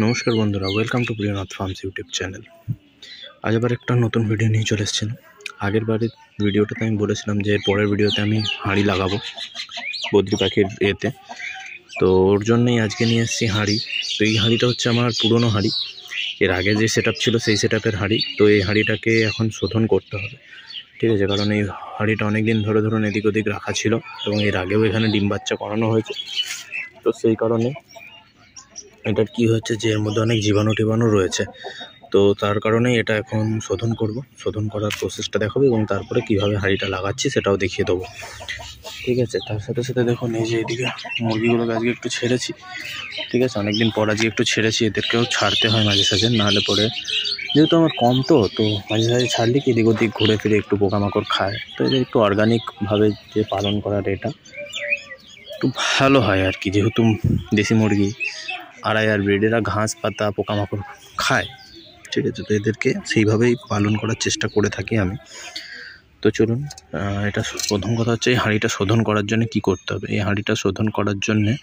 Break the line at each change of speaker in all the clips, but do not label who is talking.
নমস্কার বন্ধুরা, welcome to Priyanath farms YouTube channel. আজ আবার একটা নতুন ভিডিও নিয়ে চলে এসেছেন। আগের বারের ভিডিওটাতে আমি বলেছিলাম যে পরের ভিডিওতে আমি হাঁড়ি লাগাবো বদ্রি পাখির এতে, তো ওর জন্যই আজকে নিয়ে এসেছি হাঁড়ি। তো এই হাঁড়িটা হচ্ছে আমার পুরনো হাঁড়ি, এর আগে যে সেট ছিল সেই সেট হাঁড়ি। তো এই হাঁড়িটাকে এখন শোধন করতে হবে, ঠিক আছে, কারণ এই হাঁড়িটা অনেক দিন ধরে ধরুন এদিক ওদিক রাখা ছিল এবং এর আগেও এখানে ডিম বাচ্চা করানো হয়েছে। তো সেই কারণে এটার কি হচ্ছে যে এর মধ্যে অনেক জীবাণু রয়েছে, তো তার কারণে এটা এখন শোধন করব। শোধন করার প্রসেসটা দেখাবো এবং তারপরে কিভাবে হাঁড়িটা লাগাচ্ছি সেটাও দেখিয়ে দেবো, ঠিক আছে। তার সাথে সাথে দেখুন এই যে এদিকে মুরগিগুলোকে আজকে একটু ছেড়েছি, ঠিক আছে, অনেকদিন পর আজকে একটু ছেড়েছি। এদেরকেও ছাড়তে হয় মাঝে সাঝে, নাহলে পরে যেহেতু আমার কম তো মাঝে সাঝে ছাড়লে কি এদিক ওদিক ঘুরে ফিরে একটু পোকামাকড় খায়। তো এদের একটু অর্গানিকভাবে যে পালন করার এটা একটু ভালো হয় আর কি, যেহেতু দেশি মুরগি আড়াইয়ার ব্রিড, এরা ঘাস পাতা পোকামাকড় খায়, ঠিক আছে। তো এদেরকে সেইভাবেই পালন করার চেষ্টা করে থাকি আমি। তো চলুন, এটা প্রথম কথা হচ্ছে এই হাঁড়িটা শোধন করার জন্য কি করতে হবে। এই হাঁড়িটা শোধন করার জন্যে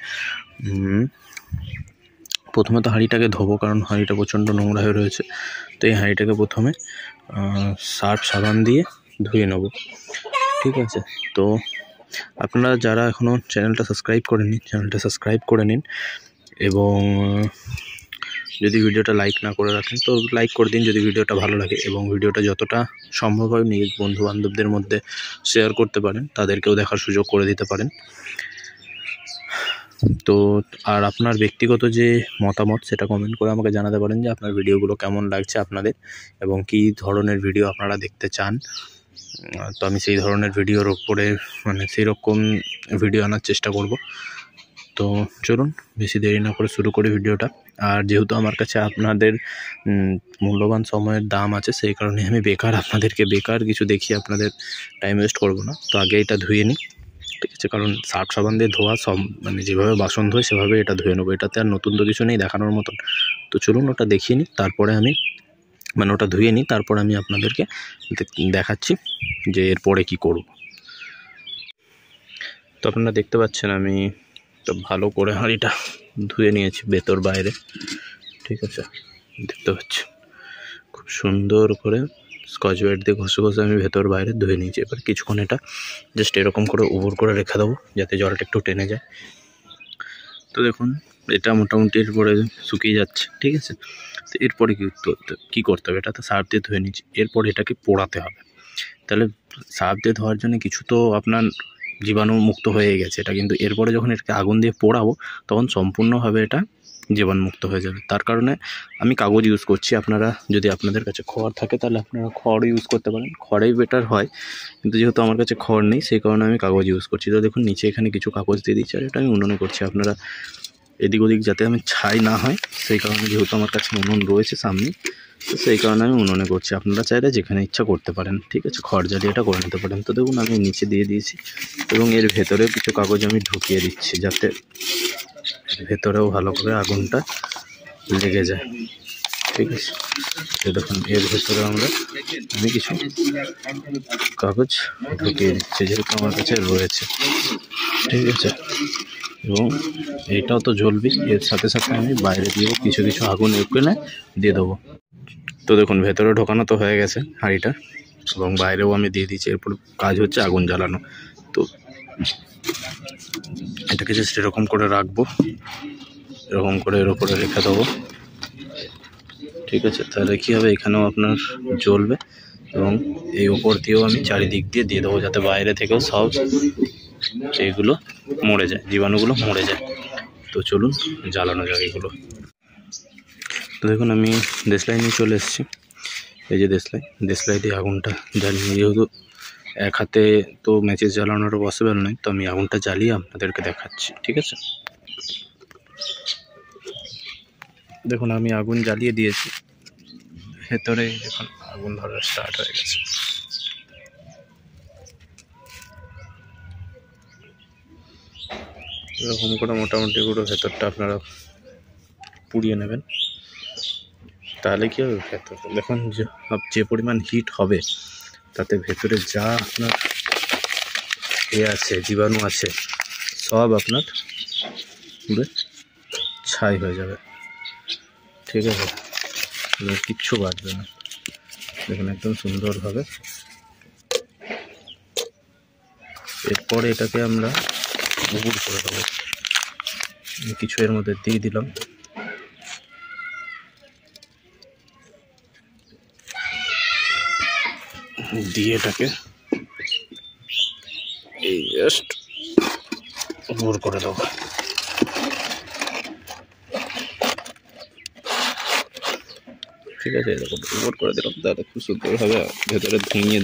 প্রথমে তো হাঁড়িটাকে ধোবো, কারণ হাঁড়িটা প্রচণ্ড নোংরা হয়ে রয়েছে। তো এই হাঁড়িটাকে প্রথমে সার্ফ সাবান দিয়ে ধুয়ে নেব, ঠিক আছে। তো আপনারা যারা এখনও চ্যানেলটা সাবস্ক্রাইব করেননি, চ্যানেলটা সাবস্ক্রাইব করে নিন এবং যদি ভিডিওটা লাইক না করে রাখেন তো লাইক করে দিন যদি ভিডিওটা ভালো লাগে, এবং ভিডিওটা যতটা সম্ভব হয় নিজের বন্ধু বান্ধবদের মধ্যে শেয়ার করতে পারেন, তাদেরকেও দেখার সুযোগ করে দিতে পারেন। তো আর আপনার ব্যক্তিগত যে মতামত সেটা কমেন্ট করে আমাকে জানাতে পারেন যে আপনার ভিডিওগুলো কেমন লাগছে আপনাদের এবং কী ধরনের ভিডিও আপনারা দেখতে চান। তো আমি সেই ধরনের ভিডিওর ওপরে সেই রকম ভিডিও আনার চেষ্টা করব। তো চলুন বেশি দেরি না করে শুরু করি ভিডিওটা। আর যেহেতু আমার কাছে আপনাদের মূল্যবান সময়ের দাম আছে, সেই কারণে আমি আপনাদেরকে বেকার কিছু দেখিয়ে আপনাদের টাইম ওয়েস্ট করব না। তো আগে এটা ধুয়ে নিই, ঠিক আছে, কারণ সার্ফ সাবান দিয়ে ধোয়া সব যেভাবে বাসন ধোয় সেভাবে এটা ধুয়ে নেবো। এটাতে আর নতুন তো কিছু নেই দেখানোর মতন। তো চলুন ওটা দেখিয়ে নিই, তারপরে আমি ওটা ধুয়ে নিই, তারপরে আমি আপনাদেরকে দেখাচ্ছি যে এরপরে কি করব। তো আপনারা দেখতে পাচ্ছেন আমি তো ভালো করে হাঁড়িটা ধুয়ে নিয়েছি ভেতর বাইরে, ঠিক আছে, দেখতে পাচ্ছি খুব সুন্দর করে স্কচ ব্রাইট দিয়ে ঘষে ঘষে আমি ভেতর বাইরে ধুয়ে নিয়েছি। এবার কিছুক্ষণ এটা জাস্ট এরকম করে উবর করে রেখে দেবো যাতে জলটা একটু টেনে যায়। তো দেখুন এটা মোটামুটি এরপরে শুকিয়ে যাচ্ছে, ঠিক আছে। তো এরপরে কী করতে হবে, এটা তো সার্ফ দিয়ে ধুয়ে নিচ্ছি, এরপর এটাকে পোড়াতে হবে। তাহলে সার্ফ দিয়ে ধোয়ার জন্য কিছু তো আপনার জীবাণু মুক্ত হয়ে গেছে এটা, কিন্তু এরপরে যখন এটাকে আগুন দিয়ে পোড়াবো তখন সম্পূর্ণভাবে এটা জীবাণুমুক্ত হয়ে যাবে। তার কারণে আমি কাগজ ইউজ করছি। আপনারা যদি আপনাদের কাছে খড় থাকে তাহলে আপনারা খড় ইউজ করতে পারেন, খড়েই বেটার হয়, কিন্তু যেহেতু আমার কাছে খড় নেই সেই কারণে আমি কাগজ ইউজ করছি। তো দেখুন নিচে এখানে কিছু কাগজ দিয়ে দিচ্ছি, আর এটা আমি উনুনে করছি। আপনারা এদিক ওদিক যাতে আমি ছাই না হয় সেই কারণে, যেহেতু আমার কাছে উনুন রয়েছে সামনে, তো সেই কারণে আমি উনুনে করছি। আপনারা চাইলে যেখানে ইচ্ছা করতে পারেন, ঠিক আছে, খড় জ্বালিয়ে এটা করে নিতে পারেন। তো দেখুন আমি নিচে দিয়ে দিয়েছি এবং এর ভেতরে কিছু কাগজ আমি ঢুকিয়ে দিচ্ছি যাতে ভেতরেও ভালো করে আগুনটা লেগে যায়, ঠিক আছে। তো দেখুন এর ভেতরে আমি কিছু কাগজ ঢুকিয়ে দিচ্ছি যেহেতু আমার কাছে রয়েছে, ঠিক আছে। এবং এইটাও তো জ্বলবে, এর সাথে সাথে আমি বাইরে দিয়েও কিছু কিছু আগুন ওখানে দিয়ে দেবো। তো দেখুন ভেতরে ঢোকানো তো হয়ে গেছে হাঁড়িটা এবং বাইরেও আমি দিয়ে দিচ্ছি। এরপর কাজ হচ্ছে আগুন জ্বালানো। তো এটাকে জাস্ট এরকম করে রাখবো, এরকম করে এর উপরে রেখে দেবো, ঠিক আছে। তাহলে কী হবে, এখানেও আপনার জ্বলবে এবং এই উপর দিয়েও আমি চারিদিক দিয়ে দেবো যাতে বাইরে থেকেও সব এইগুলো মরে যায়, জীবাণুগুলো মরে যায়। তো চলুন জ্বালানো যাক এগুলো। তো দেখুন আমি দেশলাই নিয়ে চলে এসেছি, এই যে দেশলাই দিয়ে আগুনটা জ্বালিয়ে, যেহেতু এক হাতে তো ম্যাচেস জ্বালানোর পসিবল নয়, তো আমি আগুনটা জ্বালিয়ে আপনাদেরকে দেখাচ্ছি, ঠিক আছে। দেখুন আমি আগুন জ্বালিয়ে দিয়েছি, ভেতরে এখন আগুন ধরা স্টার্ট হয়ে গেছে। এরকম করে মোটামুটি পুরো ভেতরটা আপনারা পুড়িয়ে নেবেন, তাহলে কি হবে, ভেতর দেখুন যে পরিমাণ হিট হবে তাতে ভেতরে যা আপনার আছে জীবাণু আছে সব আপনার পুরো ছাই হয়ে যাবে, ঠিক আছে, কিচ্ছু বাজবে না। দেখুন একদম সুন্দরভাবে। এরপরে এটাকে আমরা উবুর করে দেবো। কিছু এর মধ্যে দিয়ে দিলাম, দিয়ে এটাকে এই জাস্ট উবুর করে দেবো। ঠিক আছে, এরকম উপর করে দিলাম, তাহলে খুব সুন্দরভাবে ভেতরে ধুইয়ে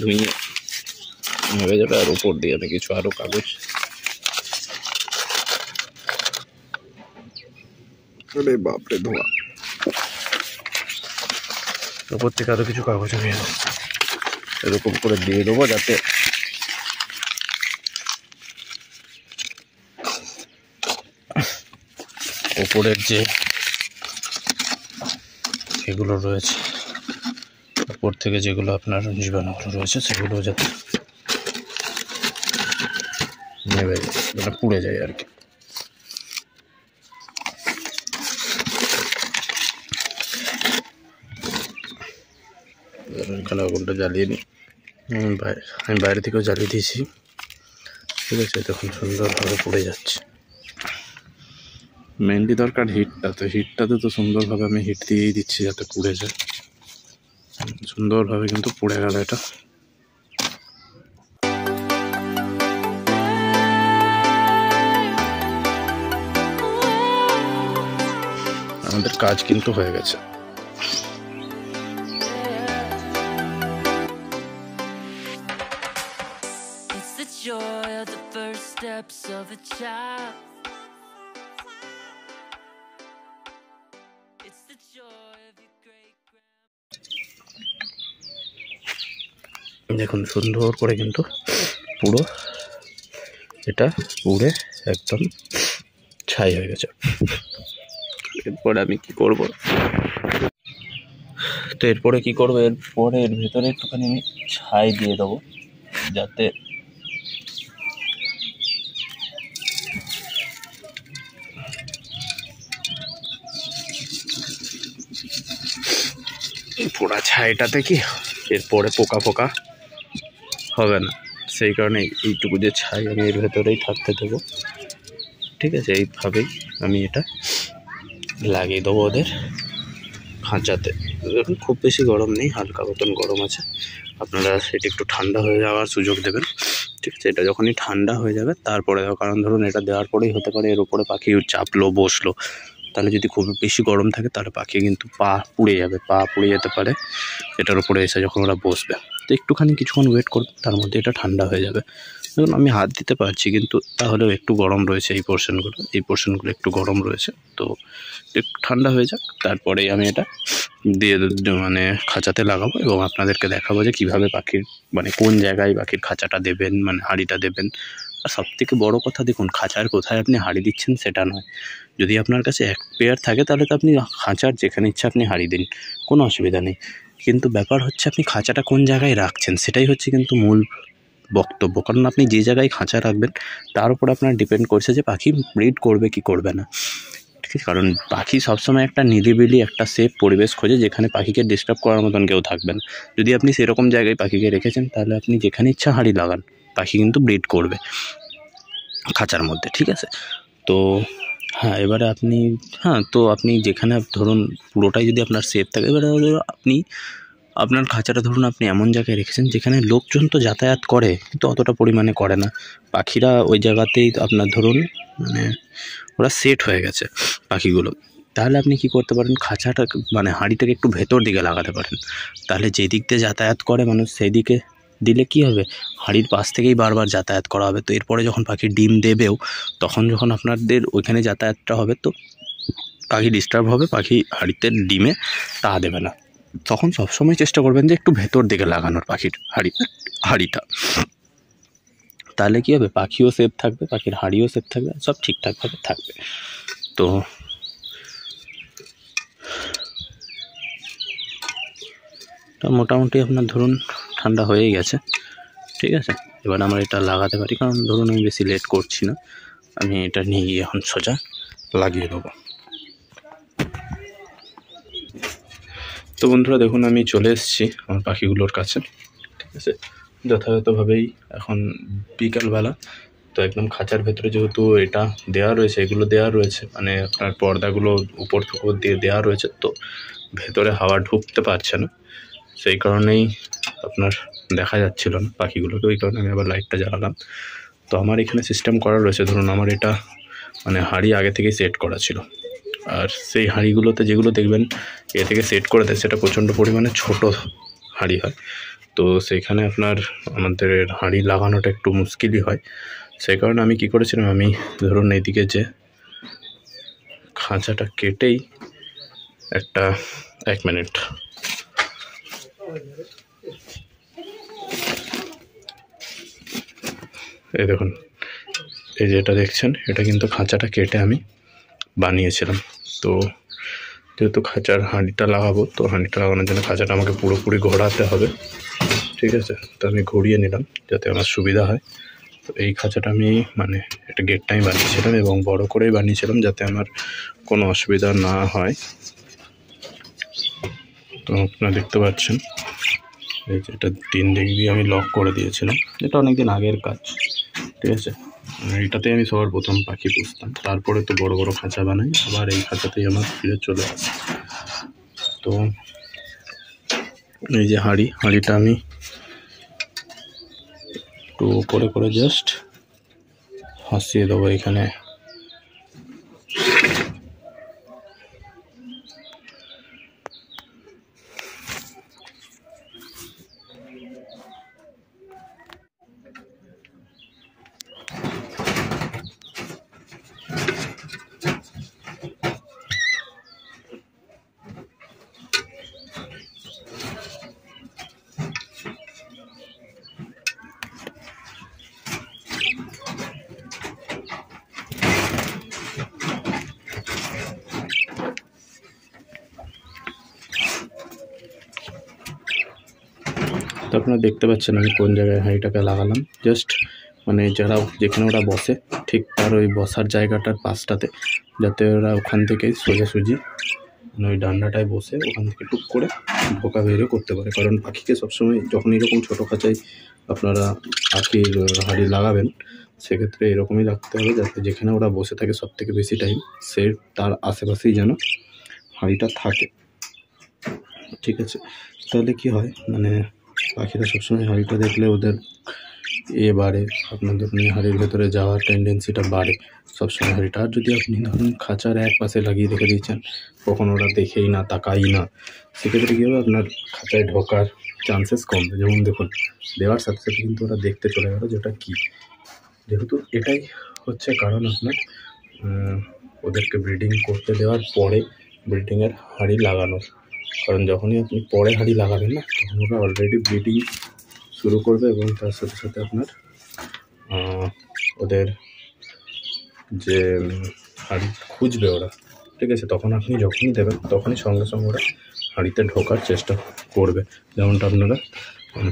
হয়ে যাবে। আর উপর দিয়ে আমি কিছু আরো কাগজ, বাপরে ধোয়া, উপর থেকে আরো কিছু কাগজ আমি এরকম করে দিয়ে দেবো, যাতে উপরের যে এগুলো রয়েছে, উপর থেকে যেগুলো আপনার জীবাণুগুলো রয়েছে সেগুলো যাতে নেমে যায়, যেটা পুড়ে যায় আর কি। এখানে আগুনটা জ্বালিয়ে নিই, আমি বাইরে থেকেও জ্বালিয়ে দিয়েছি। ঠিক আছে, তখন সুন্দরভাবে পুড়ে যাচ্ছে। মেনলি দরকার হিটটা, তো হিটটাতে তো সুন্দরভাবে আমি হিট দিয়েই দিচ্ছি যাতে পুড়ে যায় সুন্দরভাবে, কিন্তু পুড়ে গেল এটা। আমাদের কাজ কিন্তু হয়ে গেছে। দেখুন সুন্দর করে কিন্তু পুরো এটা পুড়ে একদম ছাই হয়ে গেছে। এরপরে আমি কি করব, তো এরপরে কি করবো, এরপরে এর ভেতরে একটুখানি আমি ছাই দিয়ে দেবো, যাতে পোড়া ছাইটাতে কি এরপরে পোকা ফোকা হবে না, সেই কারণে এইটুকু যে ছাই আমি এর ভেতরেই থাকতে দেবো। ঠিক আছে, এইভাবেই আমি এটা লাগিয়ে দেবো ওদের খাঁচাতে। দেখুন খুব বেশি গরম নেই, হালকা মতন গরম আছে। আপনারা সেটা একটু ঠান্ডা হয়ে যাওয়ার সুযোগ দেবেন। ঠিক আছে, এটা যখনই ঠান্ডা হয়ে যাবে তারপরে দেওয়া, কারণ ধরুন এটা দেওয়ার পরেই হতে পারে এর উপরে পাখি চাপলো বসলো, তাহলে যদি খুব বেশি গরম থাকে তাহলে পাখি কিন্তু পা পুড়ে যাবে, পা পুড়ে যেতে পারে এটার উপরে এসে যখন ওরা বসবে। তো একটুখানি কিছুক্ষণ ওয়েট করবে, তার মধ্যে এটা ঠান্ডা হয়ে যাবে। দেখুন আমি হাত দিতে পারছি, কিন্তু তাহলেও একটু গরম রয়েছে এই পোর্শনগুলো একটু গরম রয়েছে। তো একটু ঠান্ডা হয়ে যাক, তারপরেই আমি এটা দিয়ে মানে খাঁচাতে লাগাবো এবং আপনাদেরকে দেখাবো যে কীভাবে পাখির মানে কোন জায়গায় পাখির খাঁচাটা দেবেন, মানে হাঁড়িটা দেবেন। আর সবথেকে বড় কথা, দেখুন খাঁচার কোথায় আপনি হাঁড়ি দিচ্ছেন সেটা নয়। যদি আপনার কাছে এক পেয়ার থাকে তাহলে তো আপনি খাঁচার যেখানে ইচ্ছা আপনি হাঁড়ি দিন, কোনো অসুবিধা নেই। কিন্তু ব্যাপার হচ্ছে আপনি খাঁচাটা কোন জায়গায় রাখছেন, সেটাই হচ্ছে কিন্তু মূল বক্তব্য। কারণ আপনি যে জায়গায় খাঁচা রাখবেন তার উপর আপনার ডিপেন্ড করছে যে পাখি ব্রিড করবে কি করবে না। ঠিক আছে, কারণ পাখি সবসময় একটা নিরিবিলি একটা সেফ পরিবেশ খোঁজে, যেখানে পাখিকে ডিস্টার্ব করার মতন কেউ থাকবেন। যদি আপনি সেরকম জায়গায় পাখিকে রেখেছেন তাহলে আপনি যেখানে ইচ্ছা হাঁড়ি লাগান, পাখি কিন্তু ব্রিড করবে খাঁচার মধ্যে। ঠিক আছে, তো হ্যাঁ এবারে আপনি তো আপনি যেখানে ধরুন পুরোটাই যদি আপনার সেফ থাকে, এবারে আপনি আপনার খাঁচাটা ধরুন আপনি এমন জায়গায় রেখেছেন যেখানে লোকজন তো যাতায়াত করে কিন্তু অতটা পরিমাণে করে না, পাখিরা ওই জায়গাতেই আপনার ধরুন মানে ওরা সেট হয়ে গেছে পাখিগুলো। তাহলে আপনি কি করতে পারেন, খাঁচাটা মানে হাঁড়িটাকে একটু ভেতর দিকে লাগাতে পারেন। তাহলে যে দিক দিয়ে যাতায়াত করে মানুষ সেই দিকে দিলে কি হবে, হাঁড়ির পাশ থেকেই বারবার যাতায়াত করা হবে। তো এরপরে যখন পাখি ডিম দেবেও, তখন যখন আপনাদের ওইখানে যাতায়াতটা হবে তো পাখি ডিস্টার্ব হবে, পাখি হাঁড়িতে ডিমে তা দেবে না। তখন সবসময় চেষ্টা করবেন যে একটু ভেতর দিকে লাগানোর পাখির হাঁড়িটা। তাহলে কী হবে, পাখিও সেফ থাকবে, পাখির হাঁড়িও সেফ থাকবে, সব ঠিকঠাকভাবে থাকবে। তো মোটামুটি আপনার ধরুন ঠান্ডা হয়েই গেছে। ঠিক আছে, এবার আমরা এটা লাগাতে পারি, কারণ ধরুন আমি বেশি লেট করছি না, আমি এটা নিয়ে গিয়ে এখন সোজা লাগিয়ে দেবো। তো বন্ধুরা দেখুন, আমি চলে এসেছি আমার পাখিগুলোর কাছে। ঠিক আছে, যথাযথভাবেই এখন বিকালবেলা। তো একদম খাঁচার ভেতরে যেহেতু এটা দেওয়া রয়েছে, এগুলো দেওয়া রয়েছে, মানে আপনার পর্দাগুলো উপর থেকে দিয়ে দেওয়া রয়েছে, তো ভেতরে হাওয়া ঢুকতে পারছে না, সেই কারণেই আপনার দেখা যাচ্ছিল না পাখিগুলোকে। ওই কারণে আমি আবার লাইটটা জ্বালালাম। তো আমার এখানে সিস্টেম করা রয়েছে, ধরুন আমার এটা মানে হাঁড়ি আগে থেকেই সেট করা ছিল, আর সেই হাঁড়িগুলোতে যেগুলো দেখবেন এ থেকে সেট করে দেয়, সেটা প্রচণ্ড পরিমাণে ছোট হাঁড়ি হয়। তো সেইখানে আপনার আমাদের হাঁড়ি লাগানোটা একটু মুশকিলই হয়। সেই কারণে আমি কি করেছিলাম, আমি ধরুন এইদিকে যে খাঁচাটা কেটেই একটা 1 মিনিট, এই দেখুন, এই যেটা দেখছেন এটা কিন্তু খাঁচাটা কেটে আমি বানিয়েছিলাম। তো যেহেতু খাঁচার হাঁড়িটা লাগাবো, তো হাঁড়িটা লাগানোর জন্য খাঁচাটা আমাকে পুরোপুরি ঘোরাতে হবে। ঠিক আছে, তো আমি ঘুরিয়ে নিলাম যাতে আমার সুবিধা হয়। তো এই খাঁচাটা আমি মানে একটা গেটটা আমি বানিয়েছিলাম এবং বড় করেই বানিয়েছিলাম যাতে আমার কোনো অসুবিধা না হয়। তো আপনারা দেখতে পাচ্ছেন এই যে এটা 3 দিক দিয়ে আমি লক করে দিয়েছিলাম, এটা অনেকদিন আগের কাজ। ঠিক আছে, এইটাতেই আমি সবার প্রথম পাখি পুষতাম, তারপরে তো বড় বড় খাঁচা বানাই, আবার এই খাঁচাতেই আমার ফিরে চলে আসে। তো এই যে হাঁড়িটা আমি একটু উপরে করে জাস্ট ফাঁসিয়ে দেবো এখানে। তো আপনারা দেখতে পাচ্ছেন আমি কোন জায়গায় হাঁড়িটাকে লাগালাম, জাস্ট মানে যেখানে ওরা বসে ঠিক তার ওই বসার জায়গাটার পাশটাতে, যাতে ওরা ওখান থেকে সোজাসুজি মানে ওই ডান্ডাটায় বসে ওখান থেকে টুক করে ঢোকা বেরিয়ে করতে পারে। কারণ পাখিকে সবসময় যখন এরকম ছোটো খাঁচায় আপনারা পাখির হাঁড়ি লাগাবেন, সেক্ষেত্রে এরকমই রাখতে হবে যাতে যেখানে ওরা বসে থাকে সবথেকে বেশি টাইম সে তার আশেপাশেই যেন হাঁড়িটা থাকে। ঠিক আছে, তাহলে কি হয়, মানে পাখিরা সবসময় হাঁড়িটা দেখলে ওদের বাড়ে, আপনার ধরুন হাঁড়ির ভেতরে যাওয়ার টেন্ডেন্সিটা বাড়ে সবসময় হাঁড়িটা। আর যদি আপনি ধরুন খাঁচার এক পাশে লাগিয়ে রেখে দিয়েছেন, কখন ওরা দেখেই না, তাকাই না, সেক্ষেত্রে কী হবে, আপনার খাঁচায় ঢোকার চান্সেস কমবে। যেমন দেখুন, দেওয়ার সাথে সাথে কিন্তু ওরা দেখতে চলে গেল যেটা কী, যেহেতু এটাই হচ্ছে কারণ আপনার ওদেরকে ব্রিডিং করতে দেওয়ার পরে ব্রিডিংয়ের হাঁড়ি লাগানোর। কারণ যখনই আপনি পরে হাঁড়ি লাগাবেন না, তখন ওরা অলরেডি ব্রিডিং শুরু করবে এবং তার সাথে সাথে আপনার ওদের যে হাঁড়ি খুঁজবে ওরা। ঠিক আছে, তখন আপনি যখনই দেবেন তখনই সঙ্গে সঙ্গে ওরা হাঁড়িতে ঢোকার চেষ্টা করবে। যেমনটা আপনারা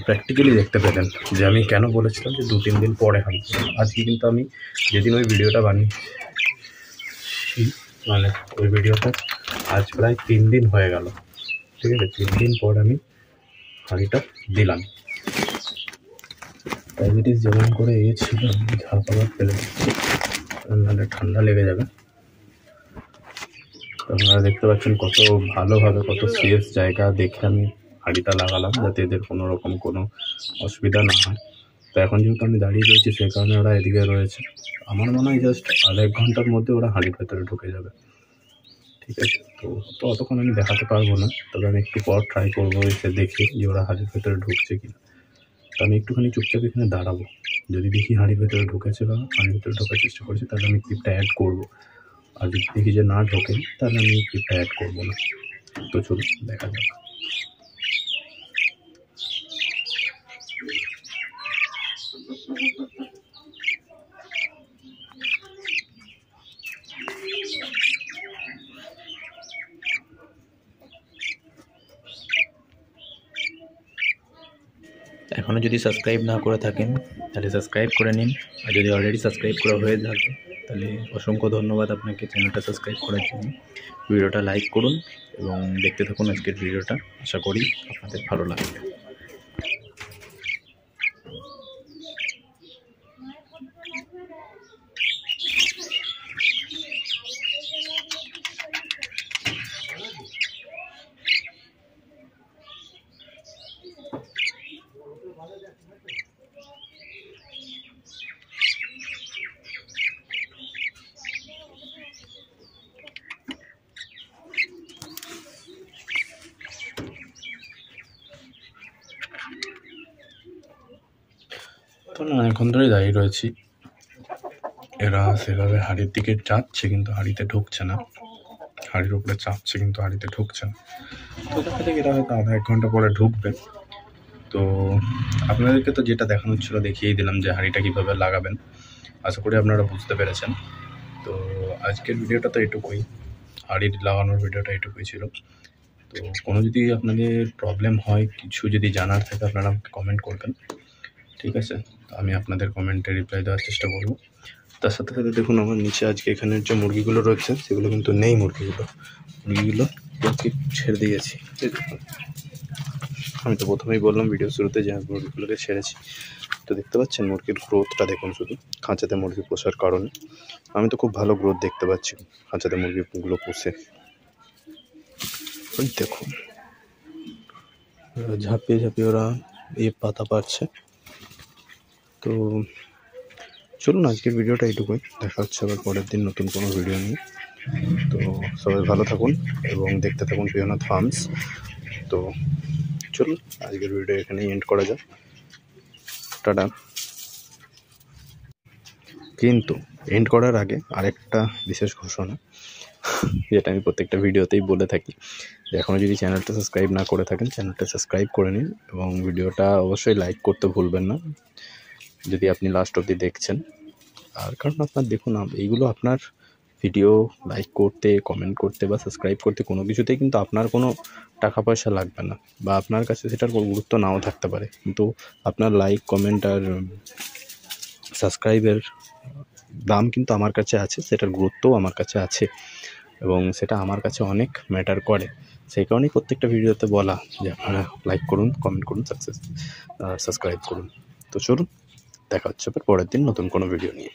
প্র্যাকটিক্যালি দেখতে পেলেন যে আমি কেন বলেছিলাম যে 2-3 দিন পরে হাঁড়ি। আজকে কিন্তু আমি যেদিন ওই ভিডিওটা বানিয়েছি, মানে ওই ভিডিওটা আজ প্রায় 3 দিন হয়ে গেল। ঠিক আছে, 3 দিন পর আমি হাঁড়িটা দিলাম। ডায়াবেটিস যেমন করে ছিল, ঝাল খাবার ফেলে দিচ্ছি, নাহলে ঠান্ডা লেগে যাবে। আপনারা দেখতে পাচ্ছেন কত ভালোভাবে, কত সেফ জায়গা দেখে আমি হাঁড়িটা লাগালাম যাতে এদের কোনো রকম কোনো অসুবিধা না হয়। তো এখন যেহেতু আমি দাঁড়িয়ে রয়েছি, সেই কারণে ওরা এদিকে রয়েছে। আমার মনে হয় জাস্ট আধ-এক ঘন্টার মধ্যে ওরা হাঁড়ির ভেতরে ঢুকে যাবে। ঠিক আছে, তো অতক্ষণ আমি দেখাতে পারবো না, তবে আমি একটু পর ট্রাই করবো এসে দেখে যে ওরা হাঁড়ির ভেতরে ঢুকছে কিনা। তো আমি একটুখানি চুপচাপ এখানে দাঁড়াবো, যদি দেখি হাঁড়ির ভেতরে ঢুকেছে বা হাঁড়ির ভেতরে ঢোকার চেষ্টা করছে, তাহলে আমি ক্লিপটা অ্যাড করবো। আর যদি দেখি যে না ঢোকে, তাহলে আমি ক্লিপটা অ্যাড করবো না। তো চলুন দেখা যাক।
এখনও যদি সাবস্ক্রাইব না করে থাকেন তাহলে সাবস্ক্রাইব করে নিন, আর যদি অলরেডি সাবস্ক্রাইব করা হয়ে থাকে
তাহলে অসংখ্য ধন্যবাদ আপনাকে চ্যানেলটা সাবস্ক্রাইব করার জন্য। ভিডিওটা লাইক করুন এবং দেখতে থাকুন আজকের ভিডিওটা, আশা করি আপনাদের ভালো লাগবে। তো না, অনেকক্ষণ ধরেই দাঁড়িয়ে রয়েছি, এরা সেভাবে হাড়ির দিকে যাচ্ছে কিন্তু হাড়িতে ঢুকছে না, হাড়ির উপরে চাপছে কিন্তু হাড়িতে ঢুকছে না। তো দেখা যাক এরা হয়তো আধা 1 ঘন্টা পরে ঢুকবে। তো আপনাদেরকে তো যেটা দেখানোর ছিল দেখিয়েই দিলাম যে হাঁড়িটা কীভাবে লাগাবেন, আশা করি আপনারা বুঝতে পেরেছেন। তো আজকের ভিডিওটা তো এটুকুই, হাঁড়ি লাগানোর ভিডিওটা এটুকুই ছিল। তো কোনো যদি আপনাদের প্রবলেম হয়, কিছু যদি জানার থাকে, আপনারা আমাকে কমেন্ট করবেন, ঠিক আছে? তো আমি আপনাদের কমেন্টে রিপ্লাই দেওয়ার চেষ্টা করব। তার সাথে সাথে দেখুন আমার নিচে আজকে এখানের যে মুরগিগুলো রয়েছে সেগুলো কিন্তু নেই, মুরগিগুলো ছেড়ে দিয়েছি। আমি তো প্রথমেই বললাম ভিডিও শুরুতে যে মুরগিগুলোকে ছেড়েছি। তো দেখতে পাচ্ছেন মুরগির গ্রোথটা দেখুন, শুধু খাঁচাতে মুরগি পোষার কারণে আমি তো খুব ভালো গ্রোথ দেখতে পাচ্ছি খাঁচাতে মুরগিগুলো পুষে। ওই দেখুন ঝাঁপিয়ে ঝাঁপিয়ে ওরা পাতা পাচ্ছে। তো চলুন আজকের ভিডিওটা এইটুকুই, দেখা হচ্ছে আবার পরের দিন নতুন কোনো ভিডিও নিয়ে। তো সবাই ভালো থাকুন এবং দেখতে থাকুন পিওনাথ ফার্মস। তো চলুন আজকের ভিডিও এখানেই এন্ড করা যাক, টাটা। কিন্তু এন্ড করার আগে আরেকটা বিশেষ ঘোষণা, যেটা আমি প্রত্যেকটা ভিডিওতেই বলে থাকি, যে এখনও যদি চ্যানেলটা সাবস্ক্রাইব না করে থাকেন চ্যানেলটা সাবস্ক্রাইব করে নিন এবং ভিডিওটা অবশ্যই লাইক করতে ভুলবেন না যদি আপনি লাস্ট অবধি দেখছেন। আর কারণ আপনার দেখুন এইগুলো আপনার ভিডিও লাইক করতে, কমেন্ট করতে বা সাবস্ক্রাইব করতে কোনো কিছুতেই কিন্তু আপনার কোনো টাকা পয়সা লাগবে না, বা আপনার কাছে সেটার কোনো গুরুত্ব নাও থাকতে পারে, কিন্তু আপনার লাইক, কমেন্ট আর সাবস্ক্রাইবের দাম কিন্তু আমার কাছে আছে, সেটার গুরুত্বও আমার কাছে আছে এবং সেটা আমার কাছে অনেক ম্যাটার করে। সেই কারণেই প্রত্যেকটা ভিডিওতে বলা যে আপনারা লাইক করুন, কমেন্ট করুন, সাবস্ক্রাইব করুন। তো চলুন দেখা হচ্ছে পরের দিন নতুন কোনো ভিডিও নিয়ে।